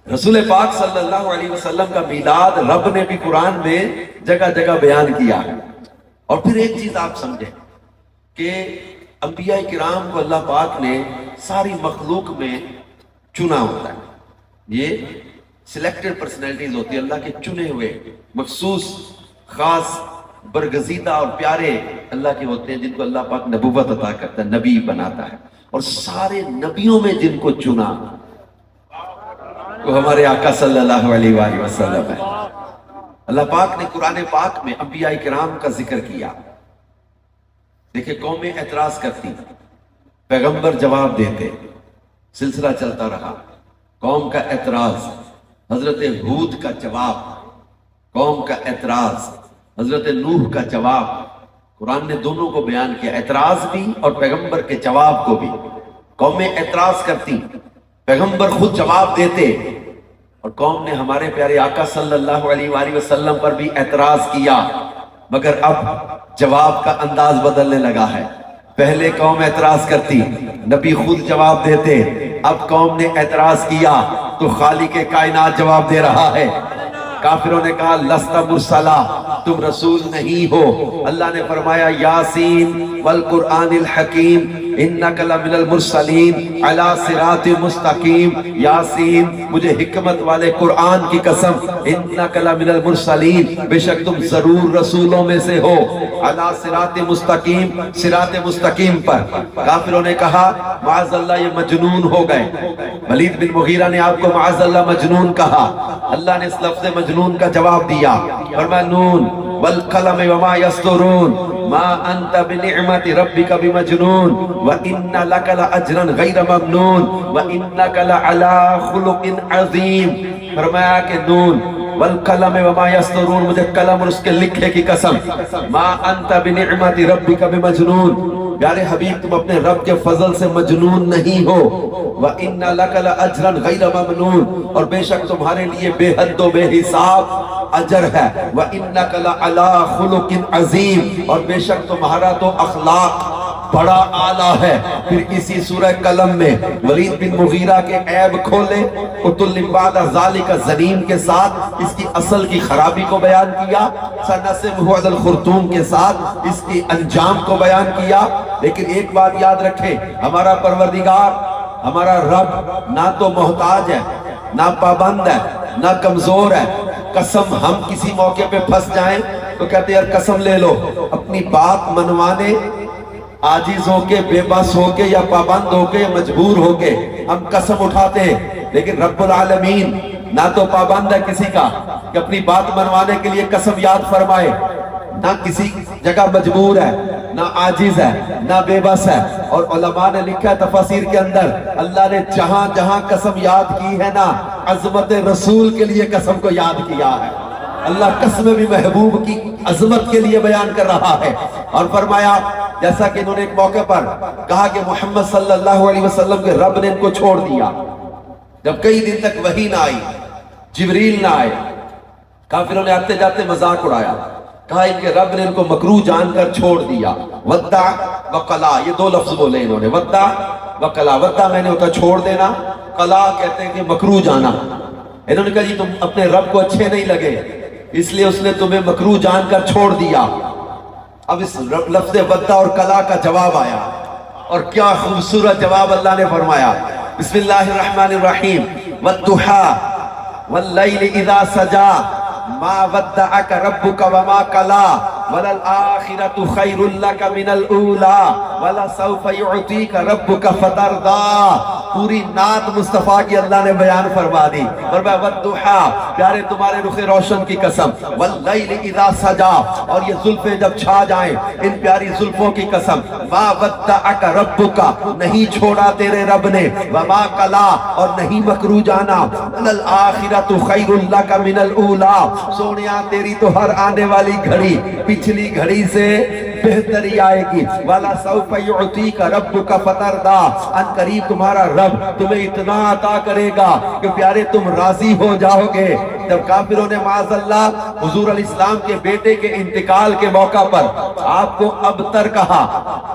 رسول پاک صلی اللہ علیہ وسلم کا میلاد رب نے بھی قرآن میں جگہ جگہ بیان کیا ہے۔ اور پھر ایک چیز آپ سمجھیں کہ انبیاء کرام کو اللہ پاک نے ساری مخلوق میں چنا ہوتا ہے۔ یہ سلیکٹڈ پرسنالٹیز ہوتی ہے، اللہ کے چنے ہوئے مخصوص خاص برگزیدہ اور پیارے اللہ کے ہوتے ہیں، جن کو اللہ پاک نبوت عطا کرتا ہے، نبی بناتا ہے۔ اور سارے نبیوں میں جن کو چنا وہ ہمارے آقا صلی اللہ علیہ وآلہ وسلم ہے۔ اللہ پاک نے قرآن پاک میں انبیاء کرام کا ذکر کیا۔ دیکھیں قومیں اعتراض کرتی، پیغمبر جواب دیتے، سلسلہ چلتا رہا۔ قوم کا اعتراض، حضرت ہود کا جواب، قوم کا اعتراض، حضرت نوح کا جواب۔ قرآن نے دونوں کو بیان کیا، اعتراض بھی اور پیغمبر کے جواب کو بھی۔ قومیں اعتراض کرتی، پیغمبر خود جواب دیتے، اور قوم نے ہمارے پیارے آقا صلی اللہ علیہ وآلہ وسلم پر بھی اعتراض کیا، مگر اب جواب کا انداز بدلنے لگا ہے۔ پہلے قوم اعتراض کرتی، نبی خود جواب دیتے، اب قوم نے اعتراض کیا تو خالق کائنات جواب دے رہا ہے۔ کافروں نے کہا لست مرسلا، تم رسول نہیں ہو۔ اللہ نے فرمایا یاسین والقرآن الحکیم انک لمن المرسلین علی صراط مستقیم۔ یاسین، مجھے حکمت والے قرآن کی قسم، انک لمن المرسلین، بے شک تم ضرور رسولوں میں سے ہو، علی صراط مستقیم، صراط مستقیم پر۔ کافروں نے کہا معاذ اللہ یہ مجنون ہو گئے۔ ولید بن مغیرہ نے آپ کو معاذ اللہ مجنون کہا۔ اللہ نے اس لفظ مجنون کا جواب دیا، فرمایا نون والقلم وما یسطرون ما انت بنعمت ربک بمجنون وان لک لاجرا غیر ممنون وانک لعلی خلق عظیم۔ فرمایا کہ نون والقلم وما یسطرون، مجھے قلم اور اس کے لکھے کی قسم، ما انت بنعمت ربک بمجنون، پیارے حبیب تم اپنے رب کے فضل سے مجنون نہیں ہو۔ وَإِنَّ لَكَ لَأَجْرًا غَيْرَ مَمْنُونَ، اور بے شک تمہارے لیے بے حد و بے حساب اجر ہے۔ وَإِنَّكَ لَعَلَىٰ خُلُقٍ عَظِيمٍ، اور بے شک تمہارا تو اخلاق بڑا اعلیٰ ہے۔ پھر اسی سورہ قلم میں ولید بن مغیرہ کے عیب کھولے، قُتُلٍ بَعْدَ ذَلِكَ زنیم کے ساتھ اس کی اصل کی خرابی کو بیان کیا، سَنَسِمُهُ عَلَى الْخُرْطُوم کے ساتھ اس کی انجام کو بیان کیا۔ لیکن ایک بات یاد رکھیں، ہمارا پروردگار، ہمارا رب نہ تو محتاج ہے، نہ پابند ہے، نہ کمزور ہے۔ قسم ہم کسی موقع پہ پھنس جائیں تو کہتے ہیں یار قسم لے لو، اپنی بات منوانے عاجز ہو کے، بے بس ہو کے، یا پابند ہو کے، مجبور ہو کے ہم قسم اٹھاتے ہیں۔ لیکن رب العالمین نہ تو پابند ہے کسی کا کہ اپنی بات منوانے کے لیے قسم یاد فرمائے، نہ کسی جگہ مجبور ہے، نہ عاجز ہے، نہ بے بس ہے۔ اور علماء نے لکھا ہے تفاسیر کے اندر، اللہ نے جہاں جہاں قسم یاد کی ہے نا، عظمت رسول کے لیے قسم کو یاد کیا ہے۔ اللہ قسم بھی محبوب کی عظمت کے لیے بیان کر رہا ہے۔ اور فرمایا جیسا کہ انہوں نے ایک موقع پر کہا کہ محمد صلی اللہ علیہ وسلم کے رب نے ان کو چھوڑ دیا، جب کئی دن تک وحی نہ آئی، جبریل نہ آئے، کافروں نے آتے جاتے مذاق اڑایا، کہا ان کے رب نے ان کو مکروہ جان کر چھوڑ دیا۔ ودع وقلا، یہ دو لفظ بولے انہوں نے، ودع وقلا۔ ودع میں نے ہوتا چھوڑ دینا، قلا کہتے ہیں کہ مکروہ جانا۔ انہوں نے کہا جی تم اپنے رب کو اچھے نہیں لگے، اس لیے اس نے تمہیں مکروہ جان کر چھوڑ دیا۔ اب اس لفظ ودع اور قلا کا جواب آیا، اور کیا خوبصورت جواب اللہ نے فرمایا۔ بسم اللہ الرحمن الرحیم، والضحیٰ واللیل اذا سجا ما ودعک ربک وما قلا وللآخرۃ خیر لک من الاولی ولسوف یعطیک ربک فترضی۔ پوری نعت مصطفیٰ کی اللہ نے بیان فرما دی، فرمایا والضحیٰ، پیارے تمہارے رخ روشن کی قسم، واللیل اذا سجا، اور یہ زلفیں جب چھا جائیں، ان پیاری زلفوں کی قسم، ما ودعک ربک، نہیں چھوڑا تیرے رب نے، وما قلا، اور نہیں مکروہ جانا، وللآخرۃ خیر لک من الاولی، سونیا تیری تو ہر آنے والی گھڑی پچھلی گھڑی سے بہتری آئے گی۔ وَلَسَوْفَ يُعْطِيكَ رَبُّكَ فَتَرْضَىٰ، ان قریب تمہارا رب تمہیں اتنا عطا کرے گا کہ پیارے تم راضی ہو جاؤ گے۔ جب کافروں نے معاذ اللہ حضور علیہ السلام کے بیٹے کے انتقال کے موقع پر آپ کو ابتر کہا،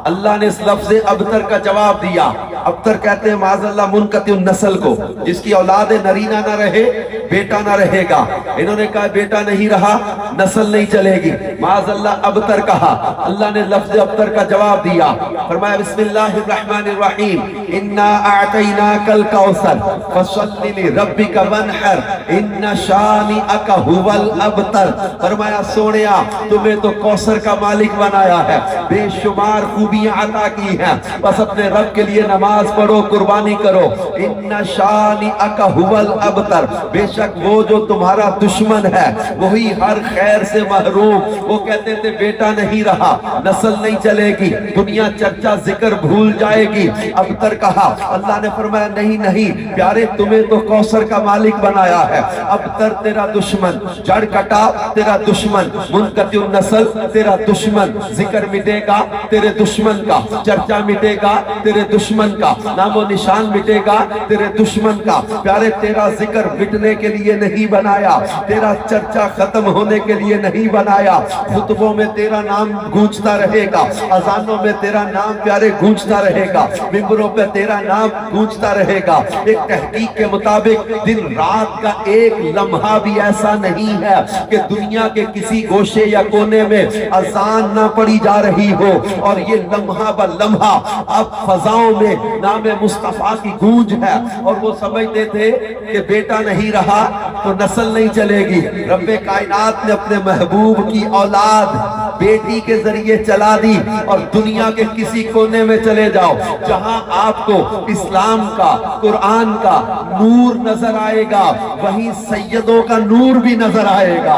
اللہ نے اس لفظ ابتر کا جواب دیا۔ ابتر کہتے ہیں معاذ اللہ منقطع النسل کو، جس کی اولاد نرینہ نہ رہے، بیٹا نہ رہے گا۔ انہوں نے کہا بیٹا نہیں رہا، نسل نہیں چلے گی، معاذ اللہ ابتر کہا۔ اللہ نے لفظ ابتر کا جواب دیا، فرمایا بسم اللہ الرحمن الرحیم، انا اعطیناک الکوثر فصل لربک وانحر ان شانئک ھو الابتر۔ فرمایا سونیا تمہیں تو کوثر کا مالک بنایا ہے، بے شمار خوبیاں عطا کی ہیں، بس اپنے رب کے لیے نماز پڑھو، قربانی کرو۔ ان شانئک ھو الابتر، بے شک وہ جو تمہارا دشمن ہے وہی ہر خیر سے محروم۔ وہ کہتے تھے بیٹا نہیں رہا، نسل نہیں چلے گی، دنیا چرچا ذکر بھول جائے گی۔ ابتر کہا، اللہ نے فرمایا نہیں نہیں پیارے، تمہیں تو کوثر کا مالک بنایا ہے۔ ابتر تیرا دشمن، جڑ کٹا تیرا دشمن، منقطع النسل تیرا دشمن، ذکر مٹے گا تیرے دشمن کا، چرچا مٹے گا تیرے دشمن کا، نام و نشان مٹے گا تیرے دشمن کا۔ پیارے تیرا ذکر مٹنے کے لیے نہیں بنایا، تیرا چرچا ختم ہونے کے لیے نہیں بنایا۔ خطبوں میں تیرا نام گونجتا رہے گا، اذانوں میں تیرا نام پیارے گونجتا رہے گا، ممبروں پہ تیرا نام گونجتا رہے گا۔ ایک تحقیق کے مطابق دن رات کا ایک لمحہ بھی ایسا نہیں ہے کہ دنیا کے کسی گوشے یا کونے میں اذان نہ پڑی جا رہی ہو، اور یہ لمحہ با لمحہ اب فضاؤں میں نام مصطفیٰ کی گونج ہے۔ اور وہ سمجھتے تھے کہ بیٹا نہیں رہا تو نسل نہیں چلے گی۔ رب کائنات نے اپنے محبوب کی اولاد بیٹی کے ذریعے چلا دی، اور دنیا کے کسی کونے میں چلے جاؤ جہاں آپ کو اسلام کا، قرآن کا نور نظر آئے گا، وہیں سیدوں کا نور بھی نظر آئے گا،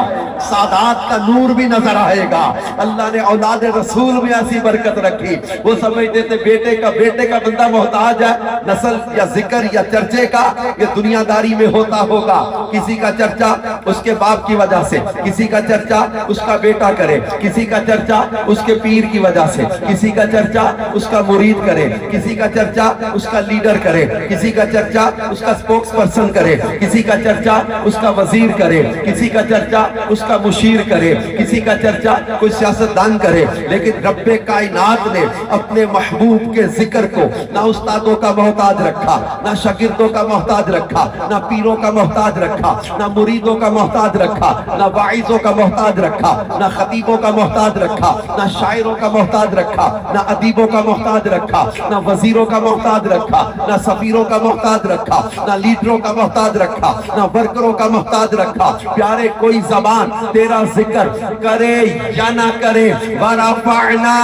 سادات کا نور بھی نظر آئے گا۔ اللہ نے اولاد رسول میں ایسی برکت رکھی۔ وہ سمجھتے تھے بیٹے کا بندہ محتاج ہے، نسل یا ذکر یا چرچے کا یہ دنیا داری میں ہوتا ہوگا۔ کسی کا چرچا اس کے باپ کی وجہ سے، کسی کا چرچا اس کا بیٹا کرے، کسی کا چرچا اس کے پیر کی وجہ سے، کسی کا چرچا اس کا مرید کرے، کسی کا چرچا اس کا لیڈر کرے، کسی کا چرچا اس کا سپوکس پرسن کرے، کسی کا چرچا اس کا وزیر کرے، کسی کا چرچا اس کا مشیر کرے، کسی کا چرچا کوئی سیاستدان کرے۔ لیکن رب کائنات نے اپنے محبوب کے ذکر کو نہ استادوں کا محتاج رکھا، نہ شاگردوں کا محتاج رکھا، نہ پیروں کا محتاج رکھا، نہ مریدوں کا محتاج رکھا، نہ واعظوں کا محتاج رکھا، نہ خطیبوں کا محتاج رکھا، نہ شاعروں کا محتاج رکھا، نہ ادیبوں کا محتاج رکھا، نہ وزیروں کا محتاج رکھا، نہ سفیروں کا محتاج رکھا، نہ لیڈروں کا محتاج رکھا، نہ ورکروں کا محتاج رکھا۔ پیارے کوئی زبان تیرا ذکر کرے یا نہ کرے، وَرَفَعْنَا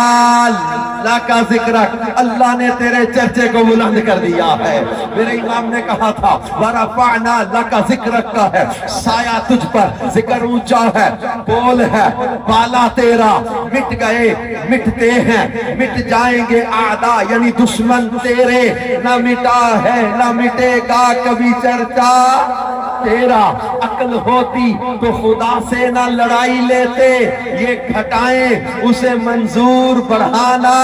لَكَ ذِكْرَكَ، اللہ نے تیرے چرچے کو بلند کر دیا ہے۔ میرے امام نے کہا تھا وَرَفَعْنَا لَكَ ذِكْرَكَ کا ہے، سایہ تجھ پر، ذکر اونچا ہے، بول ہے، بالا تیرا، مٹ گئے مٹتے ہیں، مٹ جائیں گے اعداء یعنی دشمن تیرے، نہ مٹا ہے نہ مٹے گا کبھی چرچا تیرا۔ عقل ہوتی تو خدا سے نہ لڑائی لیتے، یہ گھٹائیں اسے منظور بڑھانا